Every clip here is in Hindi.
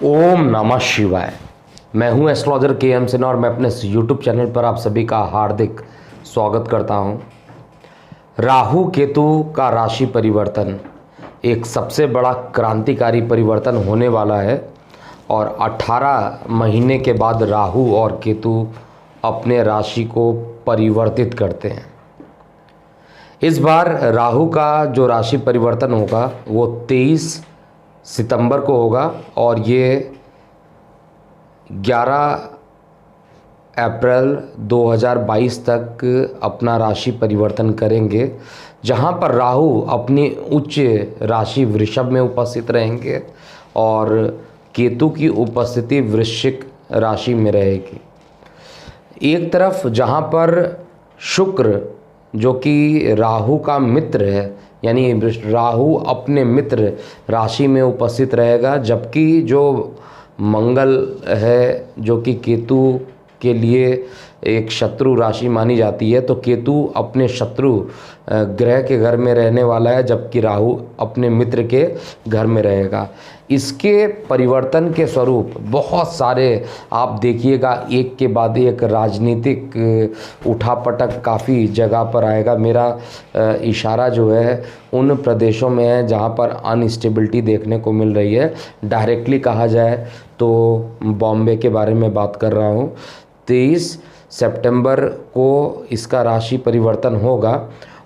ओम नमः शिवाय। मैं हूं एस्ट्रोलॉजर के एम सिन्हा और मैं अपने यूट्यूब चैनल पर आप सभी का हार्दिक स्वागत करता हूं। राहु केतु का राशि परिवर्तन एक सबसे बड़ा क्रांतिकारी परिवर्तन होने वाला है और 18 महीने के बाद राहु और केतु अपने राशि को परिवर्तित करते हैं। इस बार राहु का जो राशि परिवर्तन होगा वो 23 सितंबर को होगा और ये 11 अप्रैल 2022 तक अपना राशि परिवर्तन करेंगे, जहां पर राहु अपनी उच्च राशि वृषभ में उपस्थित रहेंगे और केतु की उपस्थिति वृश्चिक राशि में रहेगी। एक तरफ जहां पर शुक्र जो कि राहु का मित्र है, यानी राहु अपने मित्र राशि में उपस्थित रहेगा, जबकि जो मंगल है जो कि केतु के लिए एक शत्रु राशि मानी जाती है, तो केतु अपने शत्रु ग्रह के घर में रहने वाला है, जबकि राहु अपने मित्र के घर में रहेगा। इसके परिवर्तन के स्वरूप बहुत सारे आप देखिएगा, एक के बाद एक राजनीतिक उठापटक काफ़ी जगह पर आएगा। मेरा इशारा जो है उन प्रदेशों में है जहाँ पर अनस्टेबिलिटी देखने को मिल रही है। डायरेक्टली कहा जाए तो बॉम्बे के बारे में बात कर रहा हूँ। 23 सितंबर को इसका राशि परिवर्तन होगा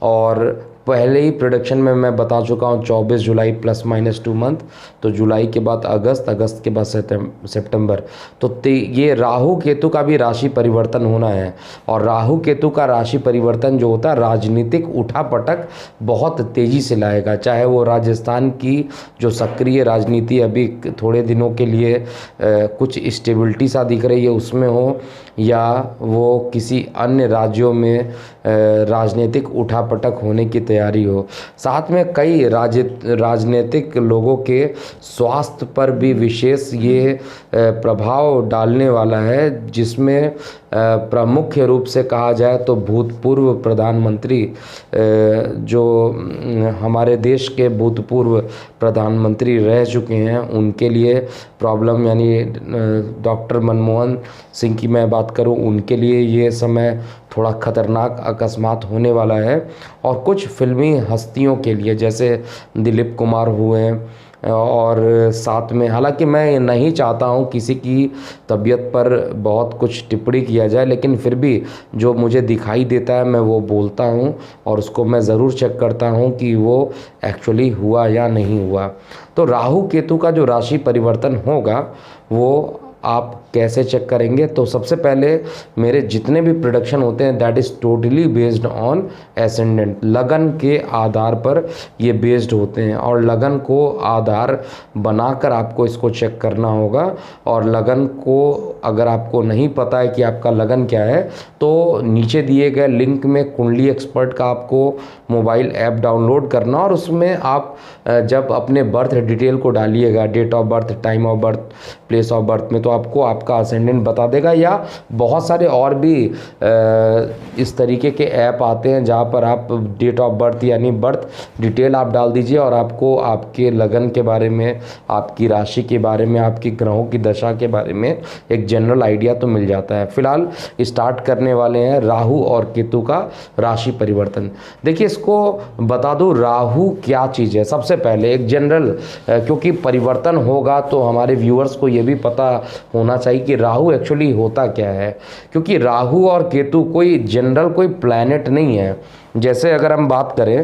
और पहले ही प्रोडक्शन में मैं बता चुका हूँ 24 जुलाई ±2 मंथ, तो जुलाई के बाद अगस्त, अगस्त के बाद सितंबर, तो ये राहु केतु का भी राशि परिवर्तन होना है। और राहु केतु का राशि परिवर्तन जो होता है राजनीतिक उठापटक बहुत तेज़ी से लाएगा, चाहे वो राजस्थान की जो सक्रिय राजनीति अभी थोड़े दिनों के लिए कुछ स्टेबिलिटी सा दिख रही है उसमें हो, या वो किसी अन्य राज्यों में राजनीतिक उठापटक होने की तैयारी हो। साथ में कई राजनीतिक लोगों के स्वास्थ्य पर भी विशेष ये प्रभाव डालने वाला है, जिसमें प्रमुख रूप से कहा जाए तो भूतपूर्व प्रधानमंत्री जो हमारे देश के भूतपूर्व प्रधानमंत्री रह चुके हैं उनके लिए प्रॉब्लम, यानी डॉक्टर मनमोहन सिंह की मैं बात करूं, उनके लिए ये समय थोड़ा खतरनाक अकस्मात होने वाला है। और कुछ फिल्मी हस्तियों के लिए जैसे दिलीप कुमार हुए, और साथ में हालांकि मैं नहीं चाहता हूं किसी की तबीयत पर बहुत कुछ टिप्पणी किया जाए, लेकिन फिर भी जो मुझे दिखाई देता है मैं वो बोलता हूं और उसको मैं ज़रूर चेक करता हूं कि वो एक्चुअली हुआ या नहीं हुआ। तो राहु केतु का जो राशि परिवर्तन होगा वो आप कैसे चेक करेंगे? तो सबसे पहले मेरे जितने भी प्रोडक्शन होते हैं that is totally based on ascendant, लगन के आधार पर ये बेस्ड होते हैं और लगन को आधार बनाकर आपको इसको चेक करना होगा। और लगन को अगर आपको नहीं पता है कि आपका लगन क्या है तो नीचे दिए गए लिंक में कुंडली एक्सपर्ट का आपको मोबाइल ऐप डाउनलोड करना, और उसमें आप जब अपने बर्थ डिटेल को डालिएगा, date of birth, time of birth, place of birth में, तो आपको आपका असेंडेंट बता देगा। या बहुत सारे और भी इस तरीके के ऐप आते हैं जहाँ पर आप डेट ऑफ बर्थ यानी बर्थ डिटेल आप डाल दीजिए और आपको आपके लगन के बारे में, आपकी राशि के बारे में, आपकी ग्रहों की दशा के बारे में एक जनरल आइडिया तो मिल जाता है। फिलहाल स्टार्ट करने वाले हैं राहु और केतु का राशि परिवर्तन। देखिए, इसको बता दूं राहु क्या चीज़ है। सबसे पहले एक जनरल, क्योंकि परिवर्तन होगा तो हमारे व्यूअर्स को ये भी पता होना चाहिए कि राहु एक्चुअली होता क्या है, क्योंकि राहु और केतु कोई जनरल कोई प्लैनेट नहीं है। जैसे अगर हम बात करें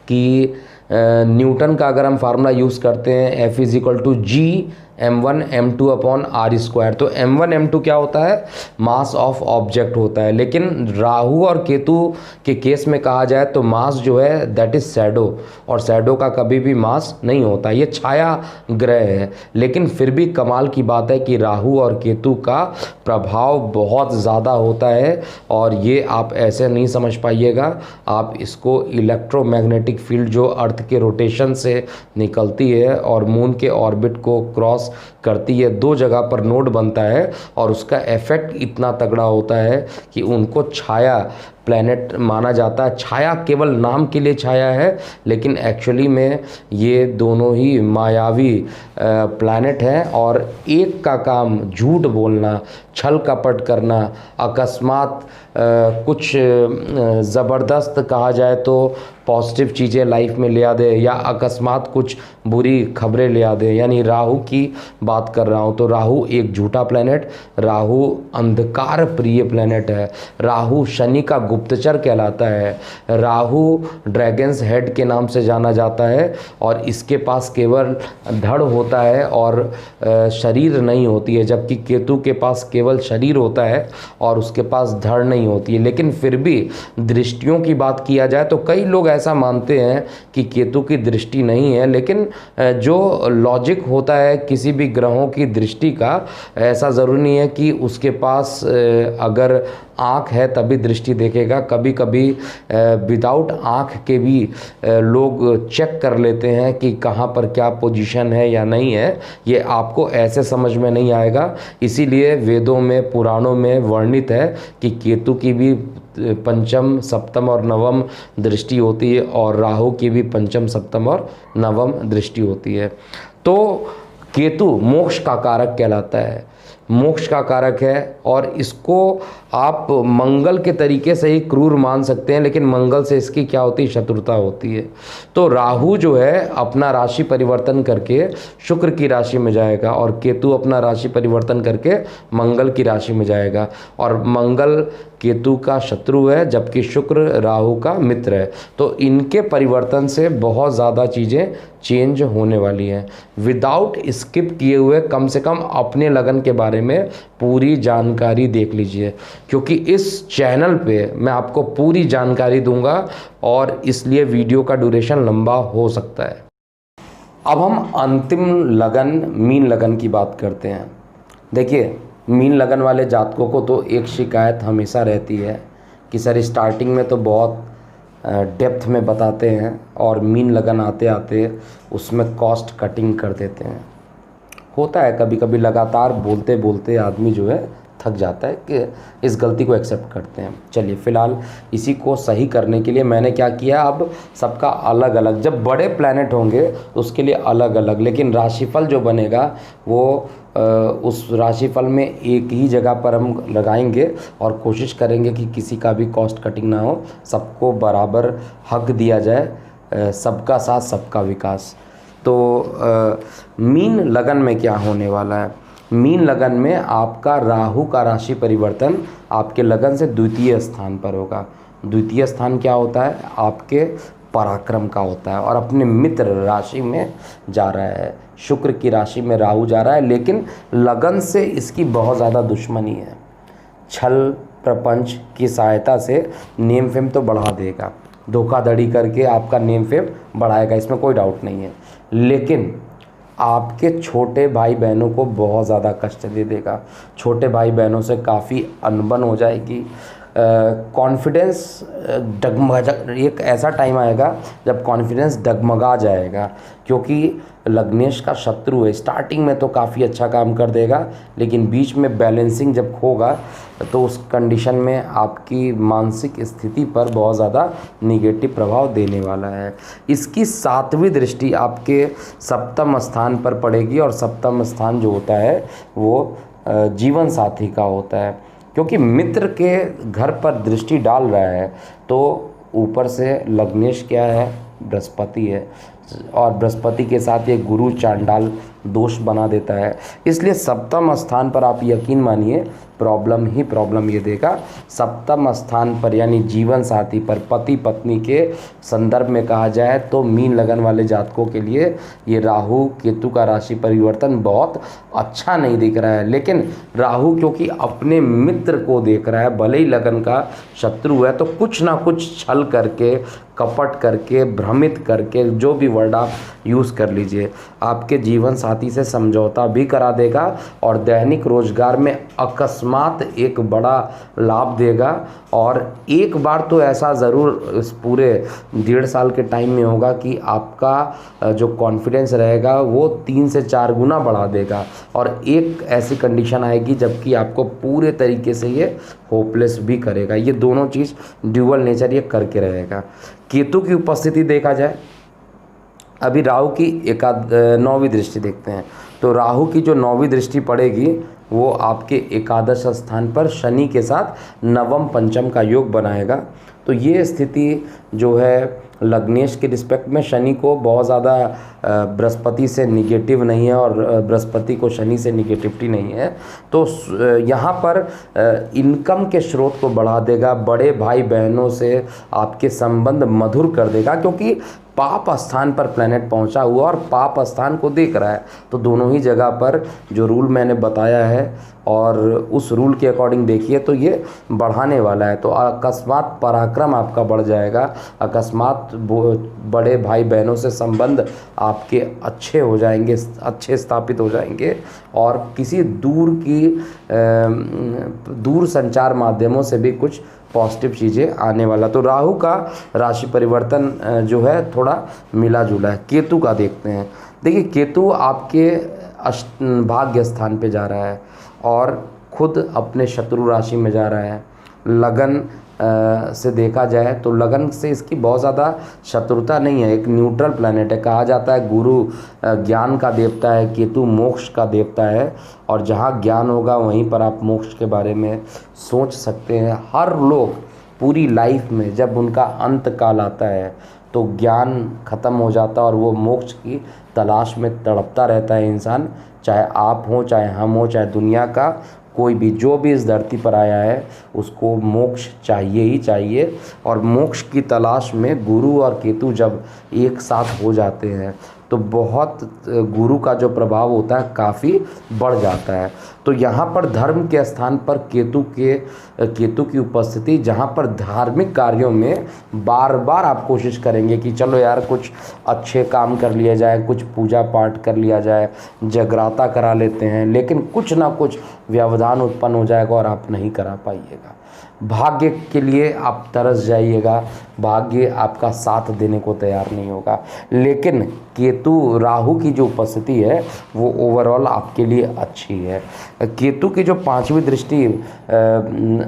कि न्यूटन का अगर हम फार्मूला यूज़ करते हैं F = m1 m2/r², तो m1 m2 क्या होता है? मास ऑफ ऑब्जेक्ट होता है। लेकिन राहु और केतु के केस में कहा जाए तो मास जो है दैट इज़ शैडो, और शैडो का कभी भी मास नहीं होता, ये छाया ग्रह है। लेकिन फिर भी कमाल की बात है कि राहु और केतु का प्रभाव बहुत ज़्यादा होता है, और ये आप ऐसे नहीं समझ पाइएगा। आप इसको इलेक्ट्रोमैग्नेटिक फील्ड जो अर्थ के रोटेशन से निकलती है और मून के ऑर्बिट को क्रॉस करती है, दो जगह पर नोड बनता है और उसका इफेक्ट इतना तगड़ा होता है कि उनको छाया प्लैनेट माना जाता है। छाया केवल नाम के लिए छाया है, लेकिन एक्चुअली में ये दोनों ही मायावी प्लैनेट हैं। और एक का काम झूठ बोलना, छल कपट करना, अकस्मात कुछ ज़बरदस्त कहा जाए तो पॉजिटिव चीज़ें लाइफ में ले आ दे, या अकस्मात कुछ बुरी खबरें ले आ दे। यानी राहु की बात कर रहा हूँ तो राहु एक झूठा प्लैनेट, राहु अंधकार प्रिय प्लैनेट है, राहु शनि का गुप्तचर कहलाता है, राहु ड्रैगन्स हेड के नाम से जाना जाता है, और इसके पास केवल धड़ होता है और शरीर नहीं होती है, जबकि केतु के पास केवल शरीर होता है और उसके पास धड़ नहीं होती है। लेकिन फिर भी दृष्टियों की बात किया जाए तो कई लोग ऐसा मानते हैं कि केतु की दृष्टि नहीं है, लेकिन जो लॉजिक होता है किसी भी ग्रहों की दृष्टि का, ऐसा ज़रूरी नहीं है कि उसके पास अगर आँख है तभी दृष्टि देखेगा। कभी कभी विदाउट आँख के भी लोग चेक कर लेते हैं कि कहाँ पर क्या पोजीशन है या नहीं है, ये आपको ऐसे समझ में नहीं आएगा। इसीलिए वेदों में, पुराणों में वर्णित है कि केतु की भी पंचम, सप्तम और नवम दृष्टि होती है, और राहु की भी पंचम, सप्तम और नवम दृष्टि होती है। तो केतु मोक्ष का कारक कहलाता है, मोक्ष का कारक है, और इसको आप मंगल के तरीके से ही क्रूर मान सकते हैं, लेकिन मंगल से इसकी क्या होती है, शत्रुता होती है। तो राहु जो है अपना राशि परिवर्तन करके शुक्र की राशि में जाएगा, और केतु अपना राशि परिवर्तन करके मंगल की राशि में जाएगा, और मंगल केतु का शत्रु है जबकि शुक्र राहु का मित्र है। तो इनके परिवर्तन से बहुत ज़्यादा चीज़ें चेंज होने वाली हैं। विदाउट स्किप किए हुए कम से कम अपने लगन के बारे में पूरी जानकारी देख लीजिए, क्योंकि इस चैनल पे मैं आपको पूरी जानकारी दूंगा और इसलिए वीडियो का ड्यूरेशन लंबा हो सकता है। अब हम अंतिम लगन, मीन लगन की बात करते हैं। देखिए, मीन लगन वाले जातकों को तो एक शिकायत हमेशा रहती है कि सर स्टार्टिंग में तो बहुत डेप्थ में बताते हैं और मीन लगन आते आते उसमें कॉस्ट कटिंग कर देते हैं। होता है कभी कभी, लगातार बोलते बोलते आदमी जो है थक जाता है कि इस गलती को एक्सेप्ट करते हैं। चलिए, फ़िलहाल इसी को सही करने के लिए मैंने क्या किया, अब सबका अलग अलग, जब बड़े प्लैनेट होंगे उसके लिए अलग अलग, लेकिन राशिफल जो बनेगा वो उस राशिफल में एक ही जगह पर हम लगाएंगे और कोशिश करेंगे कि किसी का भी कॉस्ट कटिंग ना हो, सबको बराबर हक दिया जाए, सबका साथ सबका विकास। तो मीन लगन में क्या होने वाला है, मीन लगन में आपका राहु का राशि परिवर्तन आपके लगन से द्वितीय स्थान पर होगा। द्वितीय स्थान क्या होता है, आपके पराक्रम का होता है, और अपने मित्र राशि में जा रहा है। शुक्र की राशि में राहु जा रहा है, लेकिन लगन से इसकी बहुत ज़्यादा दुश्मनी है। छल प्रपंच की सहायता से नेम फेम तो बढ़ा देगा, धोखाधड़ी करके आपका नेम फेम बढ़ाएगा, इसमें कोई डाउट नहीं है, लेकिन आपके छोटे भाई बहनों को बहुत ज़्यादा कष्ट दे देगा। छोटे भाई बहनों से काफ़ी अनबन हो जाएगी, कॉन्फिडेंस डगमगा, एक ऐसा टाइम आएगा जब कॉन्फिडेंस डगमगा जाएगा, क्योंकि लग्नेश का शत्रु है। स्टार्टिंग में तो काफ़ी अच्छा काम कर देगा, लेकिन बीच में बैलेंसिंग जब होगा तो उस कंडीशन में आपकी मानसिक स्थिति पर बहुत ज़्यादा निगेटिव प्रभाव देने वाला है। इसकी 7वीं दृष्टि आपके सप्तम स्थान पर पड़ेगी, और सप्तम स्थान जो होता है वो जीवन साथी का होता है, क्योंकि मित्र के घर पर दृष्टि डाल रहा है तो ऊपर से लग्नेश क्या है, बृहस्पति है, और बृहस्पति के साथ ये गुरु चांडाल दोष बना देता है। इसलिए सप्तम स्थान पर आप यकीन मानिए प्रॉब्लम ही प्रॉब्लम ये देगा। सप्तम स्थान पर यानी जीवन साथी पर, पति पत्नी के संदर्भ में कहा जाए तो मीन लगन वाले जातकों के लिए ये राहु केतु का राशि परिवर्तन बहुत अच्छा नहीं दिख रहा है। लेकिन राहु क्योंकि अपने मित्र को देख रहा है, भले ही लगन का शत्रु है, तो कुछ ना कुछ छल करके, कपट करके, भ्रमित करके, जो भी वर्ड आप यूज़ कर लीजिए, आपके जीवन साथी से समझौता भी करा देगा और दैनिक रोजगार में अकस्मात एक बड़ा लाभ देगा। और एक बार तो ऐसा ज़रूर इस पूरे 1.5 साल के टाइम में होगा कि आपका जो कॉन्फिडेंस रहेगा वो 3 से 4 गुना बढ़ा देगा। और एक ऐसी कंडीशन आएगी जबकि आपको पूरे तरीके से ये होपलेस भी करेगा। ये दोनों चीज़ ड्यूअल नेचर ये करके रहेगा। केतु की उपस्थिति देखा जाए, अभी राहु की 9वीं दृष्टि देखते हैं। तो राहु की जो 9वीं दृष्टि पड़ेगी वो आपके एकादश स्थान पर शनि के साथ नवम पंचम का योग बनाएगा। तो ये स्थिति जो है लग्नेश के रिस्पेक्ट में शनि को बहुत ज़्यादा बृहस्पति से निगेटिव नहीं है और बृहस्पति को शनि से निगेटिविटी नहीं है। तो यहाँ पर इनकम के स्रोत को बढ़ा देगा, बड़े भाई बहनों से आपके संबंध मधुर कर देगा, क्योंकि पाप स्थान पर प्लैनेट पहुंचा हुआ और पाप स्थान को देख रहा है। तो दोनों ही जगह पर जो रूल मैंने बताया है और उस रूल के अकॉर्डिंग देखिए तो ये बढ़ाने वाला है। तो अकस्मात पराक्रम आपका बढ़ जाएगा, अकस्मात बड़े भाई बहनों से संबंध आपके अच्छे हो जाएंगे, अच्छे स्थापित हो जाएंगे और किसी दूर संचार माध्यमों से भी कुछ पॉजिटिव चीज़ें आने वाला। तो राहु का राशि परिवर्तन जो है थोड़ा मिला जुला है। केतु का देखते हैं। देखिए केतु आपके भाग्य स्थान पे जा रहा है और खुद अपने शत्रु राशि में जा रहा है। लगन से देखा जाए तो लगन से इसकी बहुत ज़्यादा शत्रुता नहीं है, एक न्यूट्रल प्लैनेट है। कहा जाता है गुरु ज्ञान का देवता है, केतु मोक्ष का देवता है और जहाँ ज्ञान होगा वहीं पर आप मोक्ष के बारे में सोच सकते हैं। हर लोग पूरी लाइफ में जब उनका अंत काल आता है तो ज्ञान ख़त्म हो जाता है और वो मोक्ष की तलाश में तड़पता रहता है इंसान, चाहे आप हों, चाहे हम हों, चाहे दुनिया का कोई भी, जो भी इस धरती पर आया है उसको मोक्ष चाहिए ही चाहिए। और मोक्ष की तलाश में गुरु और केतु जब एक साथ हो जाते हैं तो बहुत गुरु का जो प्रभाव होता है काफ़ी बढ़ जाता है। तो यहाँ पर धर्म के स्थान पर केतु की उपस्थिति, जहाँ पर धार्मिक कार्यों में बार बार आप कोशिश करेंगे कि चलो यार कुछ अच्छे काम कर लिया जाए, कुछ पूजा पाठ कर लिया जाए, जगराता करा लेते हैं, लेकिन कुछ ना कुछ व्यवधान उत्पन्न हो जाएगा और आप नहीं करा पाइएगा। भाग्य के लिए आप तरस जाइएगा, भाग्य आपका साथ देने को तैयार नहीं होगा। लेकिन केतु राहु की जो उपस्थिति है वो ओवरऑल आपके लिए अच्छी है। केतु की जो 5वीं दृष्टि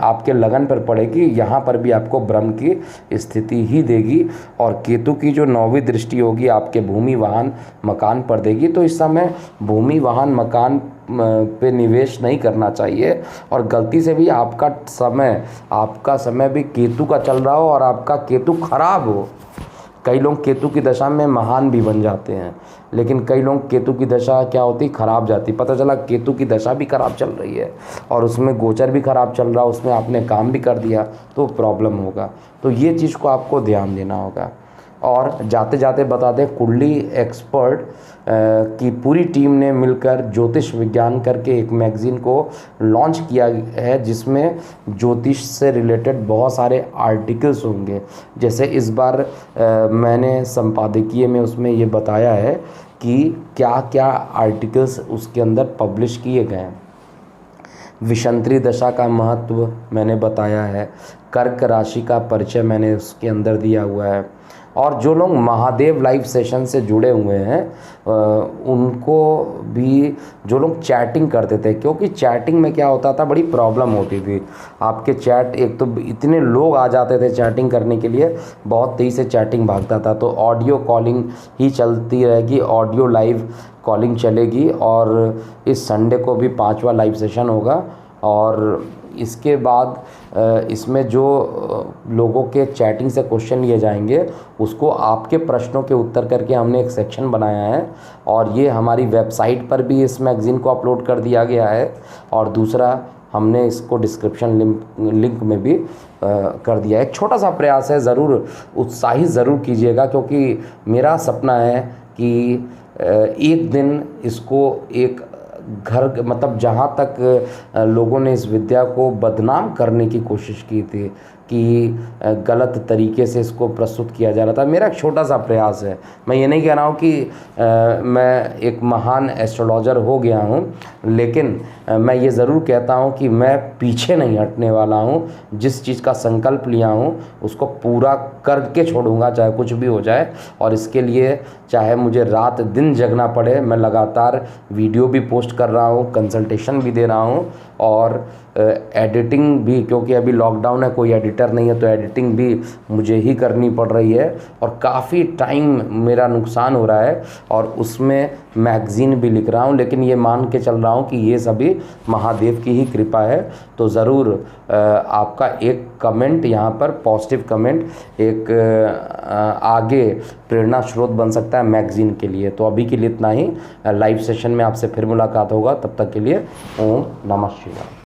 आपके लगन पर पड़ेगी, यहाँ पर भी आपको ब्रह्म की स्थिति ही देगी। और केतु की जो 9वीं दृष्टि होगी आपके भूमि वाहन मकान पर देगी। तो इस समय भूमि वाहन मकान पे निवेश नहीं करना चाहिए और गलती से भी आपका समय भी केतु का चल रहा हो और आपका केतु खराब हो। कई लोग केतु की दशा में महान भी बन जाते हैं, लेकिन कई लोग केतु की दशा क्या होती, खराब जाती। पता चला केतु की दशा भी खराब चल रही है और उसमें गोचर भी खराब चल रहा है, उसमें आपने काम भी कर दिया तो प्रॉब्लम होगा। तो ये चीज़ को आपको ध्यान देना होगा। और जाते जाते बता दें, कुंडली एक्सपर्ट की पूरी टीम ने मिलकर ज्योतिष विज्ञान करके एक मैगज़ीन को लॉन्च किया है, जिसमें ज्योतिष से रिलेटेड बहुत सारे आर्टिकल्स होंगे। जैसे इस बार मैंने संपादकीय में उसमें ये बताया है कि क्या क्या आर्टिकल्स उसके अंदर पब्लिश किए गए हैं। विषंत्री दशा का महत्व मैंने बताया है, कर्क राशि का परिचय मैंने उसके अंदर दिया हुआ है। और जो लोग महादेव लाइव सेशन से जुड़े हुए हैं उनको भी, जो लोग चैटिंग करते थे, क्योंकि चैटिंग में क्या होता था, बड़ी प्रॉब्लम होती थी। आपके चैट, एक तो इतने लोग आ जाते थे चैटिंग करने के लिए, बहुत तेज़ी से चैटिंग भागता था। तो ऑडियो कॉलिंग ही चलती रहेगी, ऑडियो लाइव कॉलिंग चलेगी। और इस संडे को भी 5वां लाइव सेशन होगा। और इसके बाद इसमें जो लोगों के चैटिंग से क्वेश्चन लिए जाएंगे उसको आपके प्रश्नों के उत्तर करके हमने एक सेक्शन बनाया है और ये हमारी वेबसाइट पर भी इस मैगज़ीन को अपलोड कर दिया गया है। और दूसरा हमने इसको डिस्क्रिप्शन लिंक में भी कर दिया है। एक छोटा सा प्रयास है, ज़रूर उत्साहित ज़रूर कीजिएगा, क्योंकि मेरा सपना है कि एक दिन इसको एक घर, मतलब जहाँ तक लोगों ने इस विद्या को बदनाम करने की कोशिश की थी कि गलत तरीके से इसको प्रस्तुत किया जा रहा था। मेरा एक छोटा सा प्रयास है। मैं ये नहीं कह रहा हूँ कि मैं एक महान एस्ट्रोलॉजर हो गया हूँ, लेकिन मैं ये ज़रूर कहता हूँ कि मैं पीछे नहीं हटने वाला हूँ। जिस चीज़ का संकल्प लिया हूँ उसको पूरा करके छोड़ूंगा, चाहे कुछ भी हो जाए। और इसके लिए चाहे मुझे रात दिन जगना पड़े, मैं लगातार वीडियो भी पोस्ट कर रहा हूँ, कंसल्टेशन भी दे रहा हूँ और एडिटिंग भी, क्योंकि अभी लॉकडाउन है, कोई एडिटर नहीं है, तो एडिटिंग भी मुझे ही करनी पड़ रही है और काफ़ी टाइम मेरा नुकसान हो रहा है। और उसमें मैगज़ीन भी लिख रहा हूँ, लेकिन ये मान के चल रहा हूँ कि ये सभी महादेव की ही कृपा है। तो ज़रूर आपका एक कमेंट यहाँ पर, पॉजिटिव कमेंट एक आगे प्रेरणा स्रोत बन सकता है मैगज़ीन के लिए। तो अभी के लिए इतना ही। लाइव सेशन में आपसे फिर मुलाकात होगा, तब तक के लिए ओम नमः शिवाय।